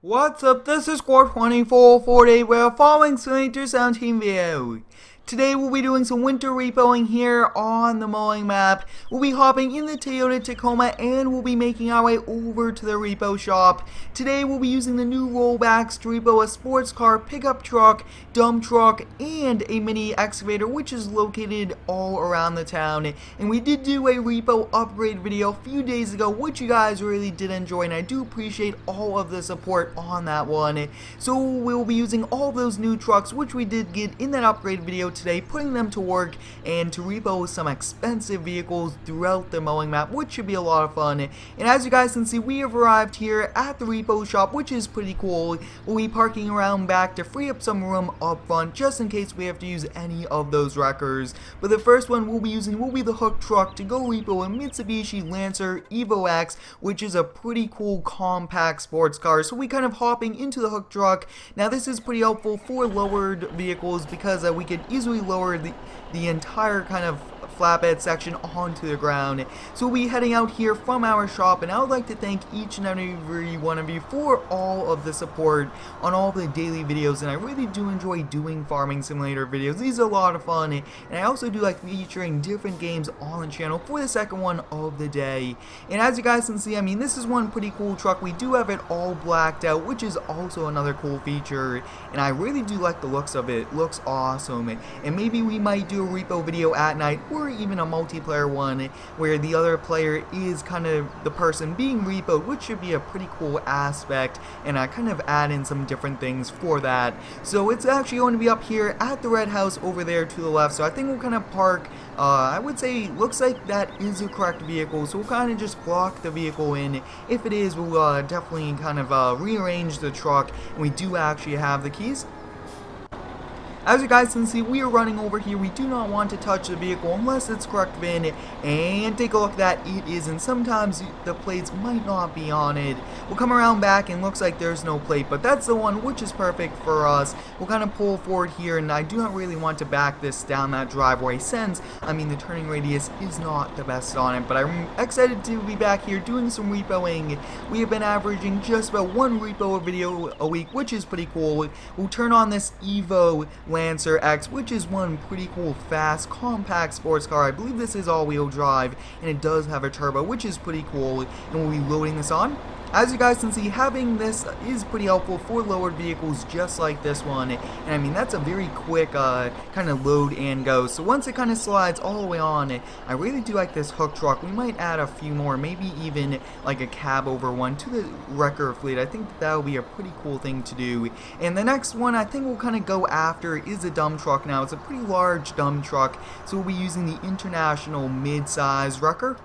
What's up, this is Squad 2448, we're following Simulator 17 video. Today we'll be doing some winter repoing here on the Mowing Map. We'll be hopping in the Toyota Tacoma and we'll be making our way over to the repo shop. Today we'll be using the new rollbacks to repo a sports car, pickup truck, dump truck, and a mini excavator which is located all around the town. And we did do a repo upgrade video a few days ago which you guys really did enjoy, and I do appreciate all of the support on that one. So we'll be using all those new trucks which we did get in that upgrade video today, putting them to work and to repo some expensive vehicles throughout the Mowing Map, which should be a lot of fun. And as you guys can see, we have arrived here at the repo shop, which is pretty cool. We'll be parking around back to free up some room up front just in case we have to use any of those wreckers. But the first one we'll be using will be the hook truck to go repo a Mitsubishi Lancer Evo X, which is a pretty cool compact sports car. So we kind of hopping into the hook truck. Now this is pretty helpful for lowered vehicles because we could easily lower the entire kind of flatbed section onto the ground. So we'll be heading out here from our shop, and I would like to thank each and every one of you for all of the support on all the daily videos, and I really do enjoy doing farming simulator videos. These are a lot of fun, and I also do like featuring different games on the channel for the second one of the day. And as you guys can see, I mean, this is one pretty cool truck. We do have it all blacked out, which is also another cool feature, and I really do like the looks of it. It looks awesome, and maybe we might do a repo video at night or even a multiplayer one where the other player is kind of the person being repoed, which should be a pretty cool aspect, and I kind of add in some different things for that. So it's actually going to be up here at the red house over there to the left, so I think we'll kind of park, I would say, looks like that is the correct vehicle, so we'll kind of just block the vehicle in. If it is, we'll definitely kind of rearrange the truck, and we do actually have the keys. As you guys can see, we are running over here. We do not want to touch the vehicle unless it's correct VIN, and take a look at that, it is, and sometimes the plates might not be on it. We'll come around back and looks like there's no plate, but that's the one which is perfect for us. We'll kind of pull forward here, and I do not really want to back this down that driveway since, I mean, the turning radius is not the best on it, but I'm excited to be back here doing some repoing. We have been averaging just about one repo video a week, which is pretty cool. We'll turn on this Evo Lancer X, which is one pretty cool, fast, compact sports car. I believe this is all-wheel drive, and it does have a turbo, which is pretty cool, and we'll be loading this on. As you guys can see, having this is pretty helpful for lowered vehicles just like this one, and I mean, that's a very quick kind of load and go. So once it kind of slides all the way on, I really do like this hook truck. We might add a few more, maybe even like a cab over one to the wrecker fleet. I think that would be a pretty cool thing to do. And the next one I think we'll kind of go after is a dump truck. Now it's a pretty large dump truck, so we'll be using the International mid-size wrecker.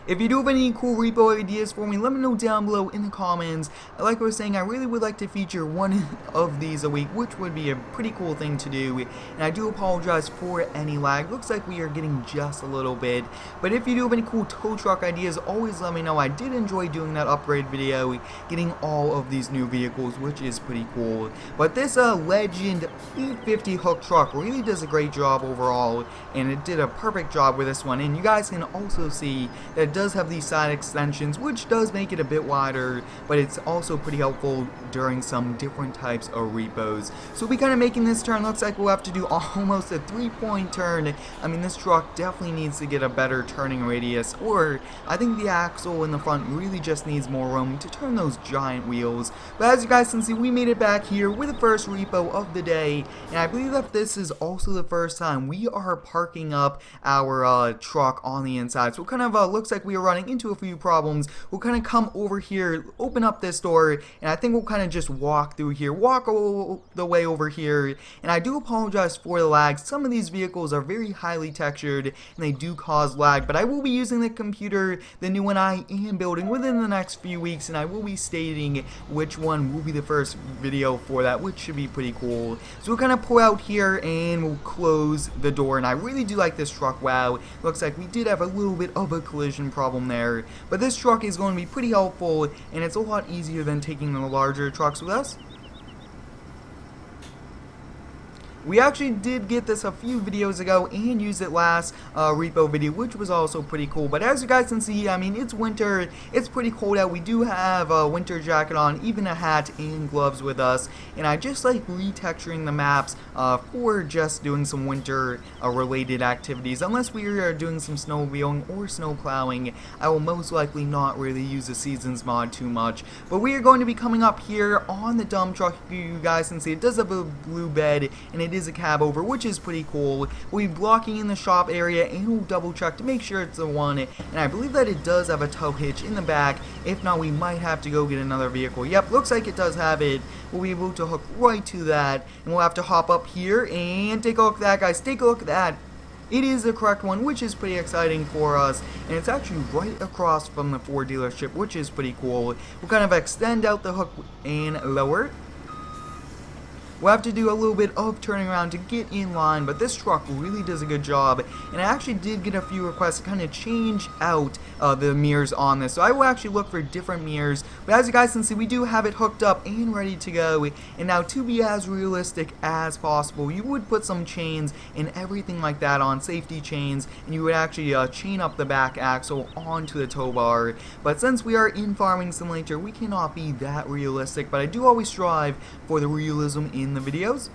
If you do have any cool repo ideas for me, let me know down below in the comments. Like I was saying, I really would like to feature one of these a week, which would be a pretty cool thing to do. And I do apologize for any lag. Looks like we are getting just a little bit. But if you do have any cool tow truck ideas, always let me know. I did enjoy doing that upgrade video, getting all of these new vehicles, which is pretty cool. But this Legend 850 hook truck really does a great job overall, and it did a perfect job with this one. And you guys can also see that it does have these side extensions, which does make it a bit wider, but it's also pretty helpful during some different types of repos. So we'll be kind of making this turn. Looks like we'll have to do almost a 3-point turn. I mean, this truck definitely needs to get a better turning radius, or I think the axle in the front really just needs more room to turn those giant wheels. But as you guys can see, we made it back here with the first repo of the day, and I believe that this is also the first time we are parking up our truck on the inside. So it kind of looks like we are running into a few problems. We'll kind of come over here, open up this door, and I think we'll kind of just walk through here, walk all the way over here. And I do apologize for the lag. Some of these vehicles are very highly textured and they do cause lag, but I will be using the computer, the new one I am building, within the next few weeks, and I will be stating which one will be the first video for that, which should be pretty cool. So we'll kind of pull out here and we'll close the door, and I really do like this truck. Wow, looks like we did have a little bit of a collision problem there, but this truck is going to be pretty helpful, and it's a lot easier than taking the larger trucks with us. We actually did get this a few videos ago and used it last repo video, which was also pretty cool. But as you guys can see, I mean, it's winter, it's pretty cold out. We do have a winter jacket on, even a hat and gloves with us, and I just like retexturing the maps for just doing some winter related activities. Unless we are doing some snowmobiling or snow plowing, I will most likely not really use the seasons mod too much. But we are going to be coming up here on the dump truck. You guys can see it does have a blue bed, and it is a cab over, which is pretty cool. We'll be blocking in the shop area, and we'll double check to make sure it's the one, and I believe that it does have a tow hitch in the back. If not, we might have to go get another vehicle. Yep, looks like it does have it. We'll be able to hook right to that, and we'll have to hop up here and take a look at that, guys. Take a look at that. It is the correct one, which is pretty exciting for us, and it's actually right across from the Ford dealership, which is pretty cool. We'll kind of extend out the hook and lower it. We'll have to do a little bit of turning around to get in line, but this truck really does a good job, and I actually did get a few requests to kind of change out the mirrors on this, so I will actually look for different mirrors. But as you guys can see, we do have it hooked up and ready to go, and now to be as realistic as possible, you would put some chains and everything like that on, safety chains, and you would actually chain up the back axle onto the tow bar. But since we are in Farming Simulator, we cannot be that realistic, but I do always strive for the realism in the videos.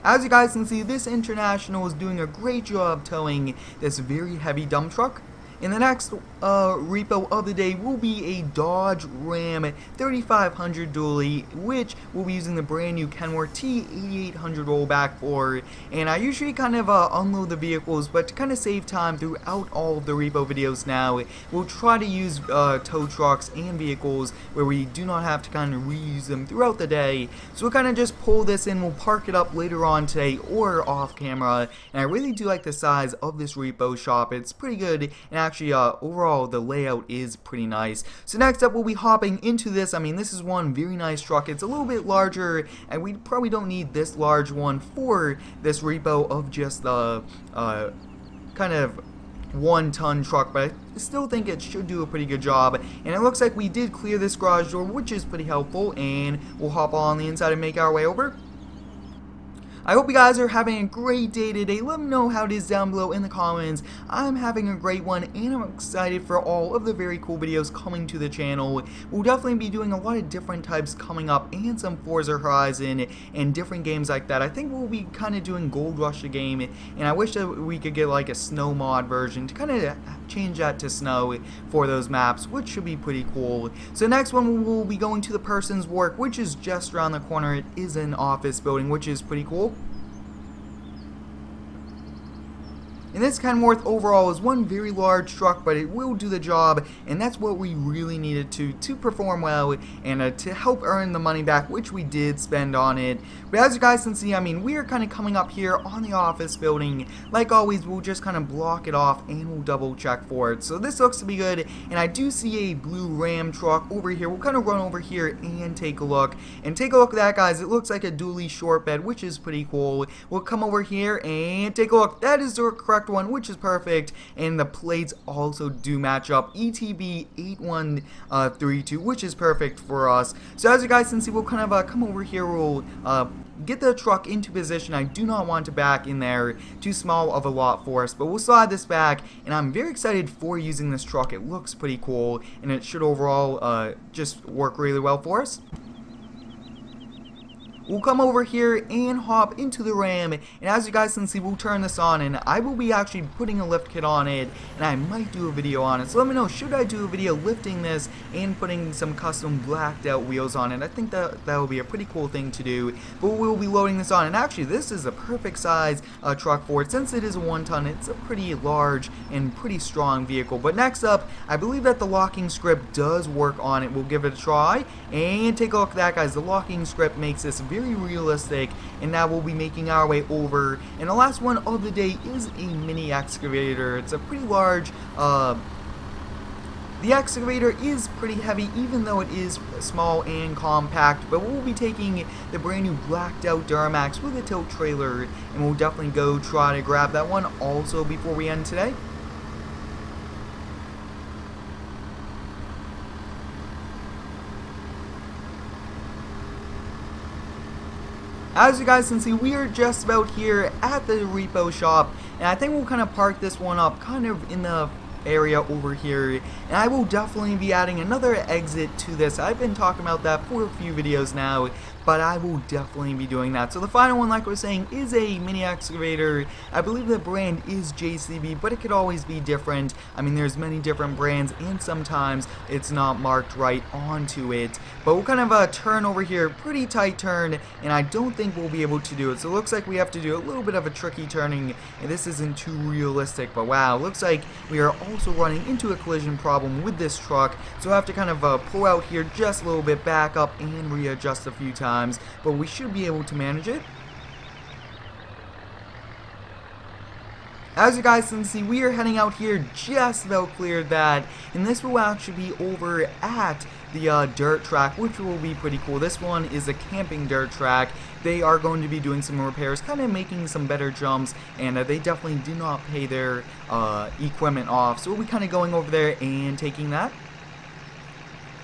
As you guys can see, this International is doing a great job towing this very heavy dump truck. And the next repo of the day will be a Dodge Ram 3500 dually, which we'll be using the brand new Kenworth T8800 rollback for. And I usually kind of unload the vehicles, but to kind of save time throughout all of the repo videos now, we'll try to use tow trucks and vehicles where we do not have to kind of reuse them throughout the day. So we'll kind of just pull this in, we'll park it up later on today or off camera. And I really do like the size of this repo shop. It's pretty good, and actually overall the layout is pretty nice. So next up we'll be hopping into this. I mean, this is one very nice truck. It's a little bit larger, and we probably don't need this large one for this repo of just the kind of 1-ton truck, but I still think it should do a pretty good job. And it looks like we did clear this garage door, which is pretty helpful, and we'll hop on the inside and make our way over. I hope you guys are having a great day today. Let me know how it is down below in the comments. I'm having a great one, and I'm excited for all of the very cool videos coming to the channel. We'll definitely be doing a lot of different types coming up, and some Forza Horizon and different games like that. I think we'll be kind of doing Gold Rush the game, and I wish that we could get like a snow mod version to kind of change that to snow for those maps, which should be pretty cool. So next one, we'll be going to the person's work, which is just around the corner. It is an office building, which is pretty cool. And this Kenworth overall is one very large truck, but it will do the job, and that's what we really needed to perform well and to help earn the money back, which we did spend on it. But as you guys can see, I mean, we are kind of coming up here on the office building. Like always, we'll just kind of block it off and we'll double check for it. So this looks to be good, and I do see a blue Ram truck over here. We'll kind of run over here and take a look. And take a look at that, guys. It looks like a dually short bed, which is pretty cool. We'll come over here and take a look. That is the correct one, which is perfect, and the plates also do match up. ETB 8132, which is perfect for us. So as you guys can see, we'll kind of come over here. We'll get the truck into position. I do not want to back in there, too small of a lot for us, but we'll slide this back, and I'm very excited for using this truck. It looks pretty cool, and it should overall just work really well for us. We'll come over here and hop into the Ram, and as you guys can see, we'll turn this on, and I will be actually putting a lift kit on it, and I might do a video on it. So let me know, should I do a video lifting this and putting some custom blacked out wheels on it? I think that will be a pretty cool thing to do, but we'll be loading this on. And actually, this is a perfect size truck for it. Since it is a 1-ton, it's a pretty large and pretty strong vehicle. But next up, I believe that the locking script does work on it. We'll give it a try and take a look at that, guys. The locking script makes this very realistic, and now we'll be making our way over. And the last one of the day is a mini excavator. It's a pretty large the excavator is pretty heavy, even though it is small and compact, but we'll be taking the brand new blacked out Duramax with a tilt trailer, and we'll definitely go try to grab that one also before we end today. As you guys can see, we are just about here at the repo shop, and I think we'll kind of park this one up kind of in the area over here, and I will definitely be adding another exit to this. I've been talking about that for a few videos now, but I will definitely be doing that. So the final one, like I was saying, is a mini excavator. I believe the brand is JCB, but it could always be different. I mean, there's many different brands, and sometimes it's not marked right onto it. But we'll kind of turn over here, pretty tight turn, and I don't think we'll be able to do it. So it looks like we have to do a little bit of a tricky turning, and this isn't too realistic, but wow, looks like we are also running into a collision problem with this truck. So I have to kind of pull out here just a little bit, back up, and readjust a few times. But we should be able to manage it. As you guys can see, we are heading out here, just about cleared that, and this will actually be over at the dirt track, which will be pretty cool. This one is a camping dirt track. They are going to be doing some repairs, kind of making some better jumps, and they definitely do not pay their equipment off, so we'll be kind of going over there and taking that.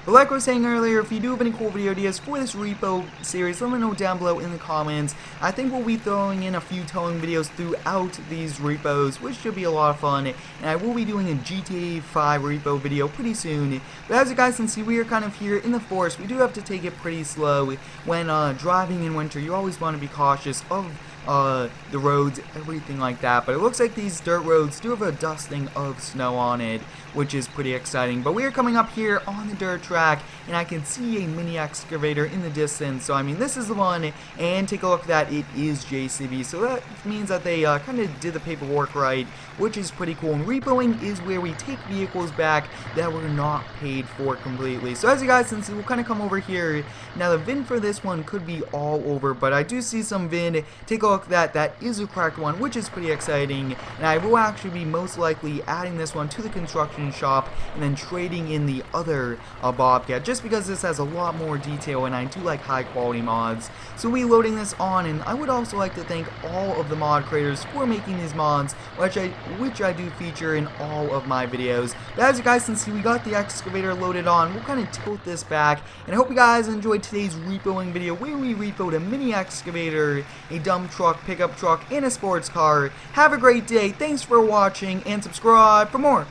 But like I was saying earlier, if you do have any cool video ideas for this repo series, let me know down below in the comments. I think we'll be throwing in a few towing videos throughout these repos, which should be a lot of fun, and I will be doing a GTA 5 repo video pretty soon. But as you guys can see, we are kind of here in the forest. We do have to take it pretty slow. When driving in winter, you always want to be cautious of the roads, everything like that. But it looks like these dirt roads do have a dusting of snow on it, which is pretty exciting. But we are coming up here on the dirt track, and I can see a mini excavator in the distance. So I mean, this is the one, and take a look at that, it is JCB. So that means that they kind of did the paperwork right, which is pretty cool. And repoing is where we take vehicles back that were not paid for completely. So as you guys can see, we'll kind of come over here. Now the VIN for this one could be all over, but I do see some VIN. Take a look at that. That is a correct one, which is pretty exciting. And I will actually be most likely adding this one to the construction shop and then trading in the other Bobcat, just because this has a lot more detail and I do like high quality mods. So we'll be loading this on, and I would also like to thank all of the mod creators for making these mods, which I do feature in all of my videos. But as you guys can see, we got the excavator loaded on. We'll kind of tilt this back, and I hope you guys enjoyed today's repoing video where we repoed a mini excavator, a dump truck, pickup truck, and a sports car. Have a great day, thanks for watching, and subscribe for more.